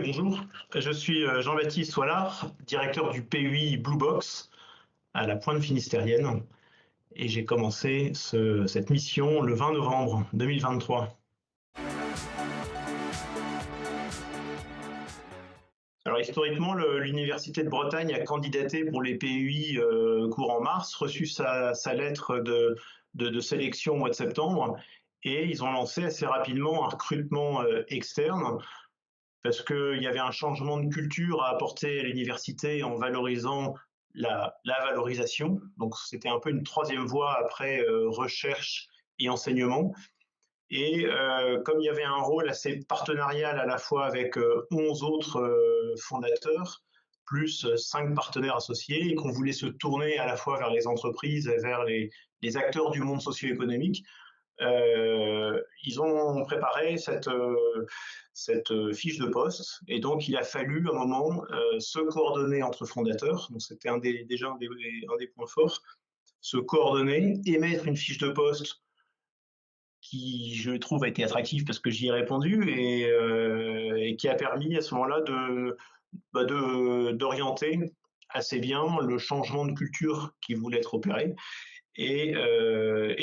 bonjour. Je suis Jean-Baptiste Soilard, directeur du PUI Blue Box à la Pointe Finistérienne, et j'ai commencé cette mission le 20 novembre 2023. Alors historiquement, l'Université de Bretagne a candidaté pour les PUI courant mars, reçu sa lettre de sélection au mois de septembre, et ils ont lancé assez rapidement un recrutement externe, parce qu'il y avait un changement de culture à apporter à l'université en valorisant la valorisation. Donc c'était un peu une troisième voie après recherche et enseignement. Et comme il y avait un rôle assez partenarial à la fois avec 11 autres fondateurs, plus 5 partenaires associés, et qu'on voulait se tourner à la fois vers les entreprises et vers les acteurs du monde socio-économique, ils ont préparé cette fiche de poste, et donc il a fallu à un moment se coordonner entre fondateurs. Donc c'était déjà un des points forts, se coordonner, émettre une fiche de poste qui, je trouve, a été attractive parce que j'y ai répondu, et qui a permis à ce moment-là d'orienter assez bien le changement de culture qui voulait être opéré, et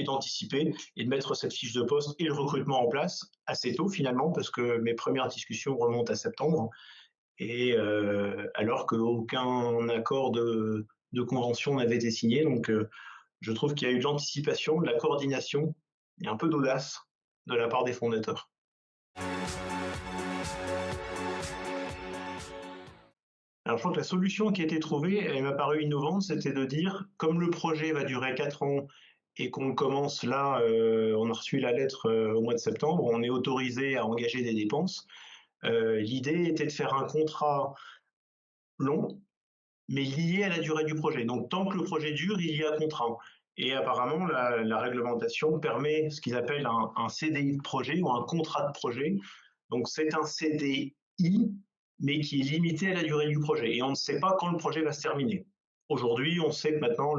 d'anticiper et de mettre cette fiche de poste et le recrutement en place assez tôt finalement, parce que mes premières discussions remontent à septembre, et alors qu'aucun accord de convention n'avait été signé. Donc je trouve qu'il y a eu de l'anticipation, de la coordination et un peu d'audace de la part des fondateurs. Alors je crois que la solution qui a été trouvée, elle m'a paru innovante, c'était de dire, comme le projet va durer 4 ans et qu'on commence là, on a reçu la lettre au mois de septembre, on est autorisé à engager des dépenses. L'idée était de faire un contrat long, mais lié à la durée du projet. Donc tant que le projet dure, il y a contrat. Et apparemment, la réglementation permet ce qu'ils appellent un CDI de projet ou un contrat de projet. Donc c'est un CDI, mais qui est limité à la durée du projet. Et on ne sait pas quand le projet va se terminer. Aujourd'hui, on sait que maintenant,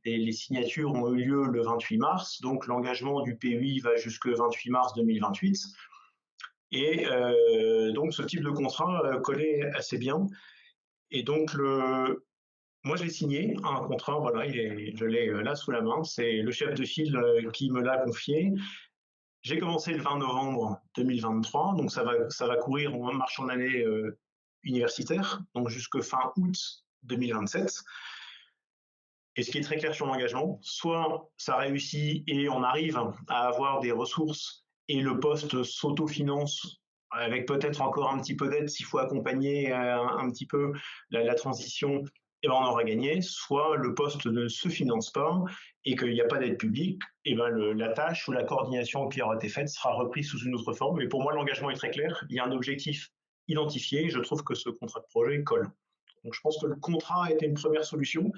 les signatures ont eu lieu le 28 mars, donc l'engagement du PUI va jusqu'au 28 mars 2028. Et donc ce type de contrat collait assez bien. Et donc moi, j'ai signé un contrat, voilà, je l'ai là sous la main, c'est le chef de file qui me l'a confié. J'ai commencé le 20 novembre 2023, donc ça va courir en marchant d'année universitaire, donc jusqu'au fin août 2027. Et ce qui est très clair sur l'engagement, soit ça réussit et on arrive à avoir des ressources et le poste s'autofinance avec peut-être encore un petit peu d'aide s'il faut accompagner un petit peu la transition, et ben on aura gagné. Soit le poste ne se finance pas et qu'il n'y a pas d'aide publique, et ben la tâche ou la coordination qui aura été faite sera reprise sous une autre forme. Mais pour moi, l'engagement est très clair. Il y a un objectif identifié. Je trouve que ce contrat de projet colle. Donc je pense que le contrat a été une première solution.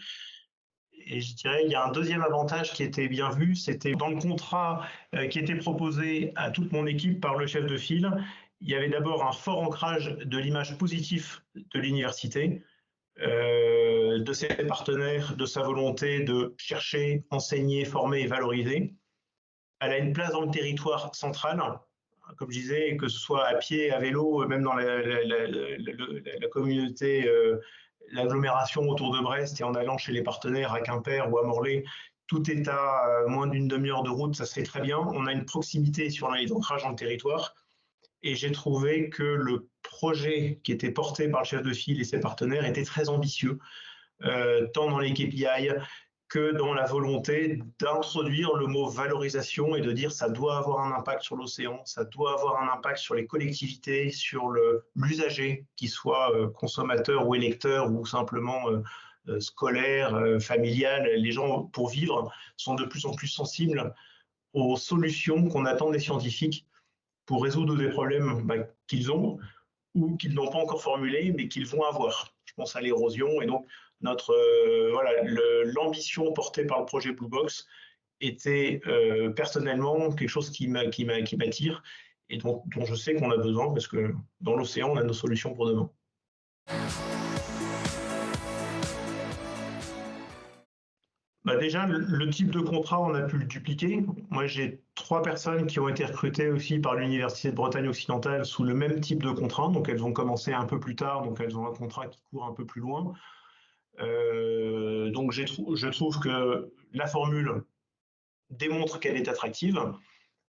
Et je dirais, il y a un deuxième avantage qui était bien vu, c'était dans le contrat qui était proposé à toute mon équipe par le chef de file, il y avait d'abord un fort ancrage de l'image positive de l'université, de ses partenaires, de sa volonté de chercher, enseigner, former et valoriser. Elle a une place dans le territoire central, comme je disais, que ce soit à pied, à vélo, même dans la communauté, l'agglomération autour de Brest, et en allant chez les partenaires à Quimper ou à Morlaix, tout est à moins d'une demi-heure de route, ça se fait très bien. On a une proximité sur les ancrages dans le territoire, et j'ai trouvé que le projet qui était porté par le chef de file et ses partenaires était très ambitieux, tant dans les KPI que dans la volonté d'introduire le mot valorisation et de dire ça doit avoir un impact sur l'océan, ça doit avoir un impact sur les collectivités, sur l'usager, qu'il soit consommateur ou électeur ou simplement scolaire, familial. Les gens, pour vivre, sont de plus en plus sensibles aux solutions qu'on attend des scientifiques pour résoudre des problèmes qu'ils ont ou qu'ils n'ont pas encore formulés, mais qu'ils vont avoir. Je pense à l'érosion, et donc l'ambition portée par le projet Blue Box était personnellement quelque chose qui m'attire, et dont je sais qu'on a besoin, parce que dans l'océan, on a nos solutions pour demain. Bah déjà, le type de contrat, on a pu le dupliquer. Moi, j'ai 3 personnes qui ont été recrutées aussi par l'Université de Bretagne occidentale sous le même type de contrat. Donc, elles ont commencé un peu plus tard, donc elles ont un contrat qui court un peu plus loin. Donc, je trouve que la formule démontre qu'elle est attractive.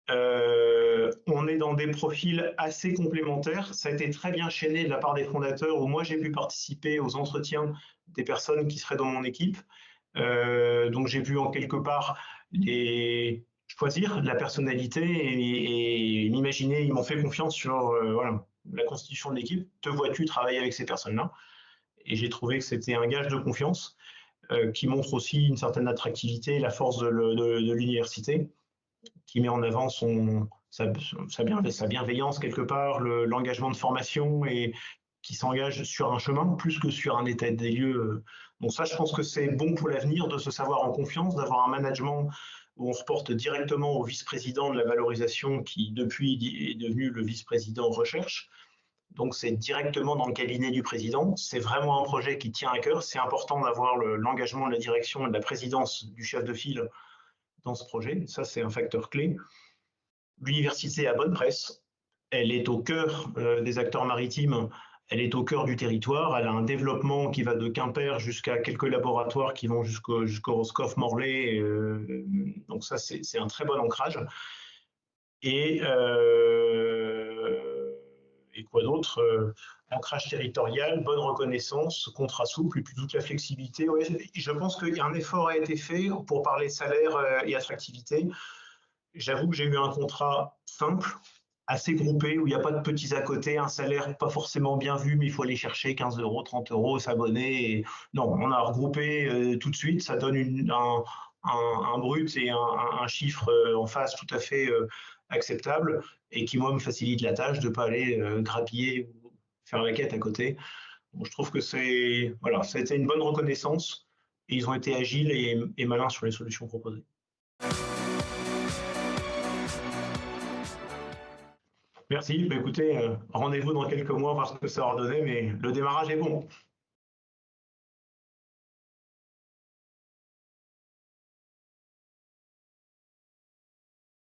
On est dans des profils assez complémentaires. Ça a été très bien chaîné de la part des fondateurs, où moi j'ai pu participer aux entretiens des personnes qui seraient dans mon équipe. Donc j'ai pu en quelque part les choisir la personnalité et m'imaginer, ils m'ont fait confiance sur voilà, la constitution de l'équipe. Te vois-tu travailler avec ces personnes-là? Et j'ai trouvé que c'était un gage de confiance qui montre aussi une certaine attractivité, la force de l'université, qui met en avant sa bienveillance quelque part, l'engagement de formation et qui s'engage sur un chemin plus que sur un état des lieux. Donc ça, je pense que c'est bon pour l'avenir de se savoir en confiance, d'avoir un management où on reporte directement au vice-président de la valorisation qui, depuis, est devenu le vice-président recherche. Donc c'est directement dans le cabinet du président. C'est vraiment un projet qui tient à cœur. C'est important d'avoir l'engagement de la direction et de la présidence du chef de file dans ce projet. Ça, c'est un facteur clé. L'université a bonne presse. Elle est au cœur des acteurs maritimes. Elle est au cœur du territoire. Elle a un développement qui va de Quimper jusqu'à quelques laboratoires qui vont jusqu'au Roscoff Morlaix. Donc ça, c'est un très bon ancrage. Et quoi d'autre, ancrage territorial, bonne reconnaissance, contrat souple et puis toute la flexibilité. Ouais, je pense qu'un effort a été fait pour parler salaire et attractivité. J'avoue que j'ai eu un contrat simple, assez groupé, où il n'y a pas de petits à côté, un salaire pas forcément bien vu, mais il faut aller chercher 15 euros, 30 euros, s'abonner. Et... Non, on a regroupé tout de suite, ça donne un brut et un chiffre en face tout à fait acceptable et qui, moi, me facilite la tâche de ne pas aller grappiller ou faire la quête à côté. Bon, je trouve que voilà, ça a été une bonne reconnaissance et ils ont été agiles et malins sur les solutions proposées. Merci. Bah, écoutez, rendez-vous dans quelques mois, voir ce que ça a ordonné, mais le démarrage est bon.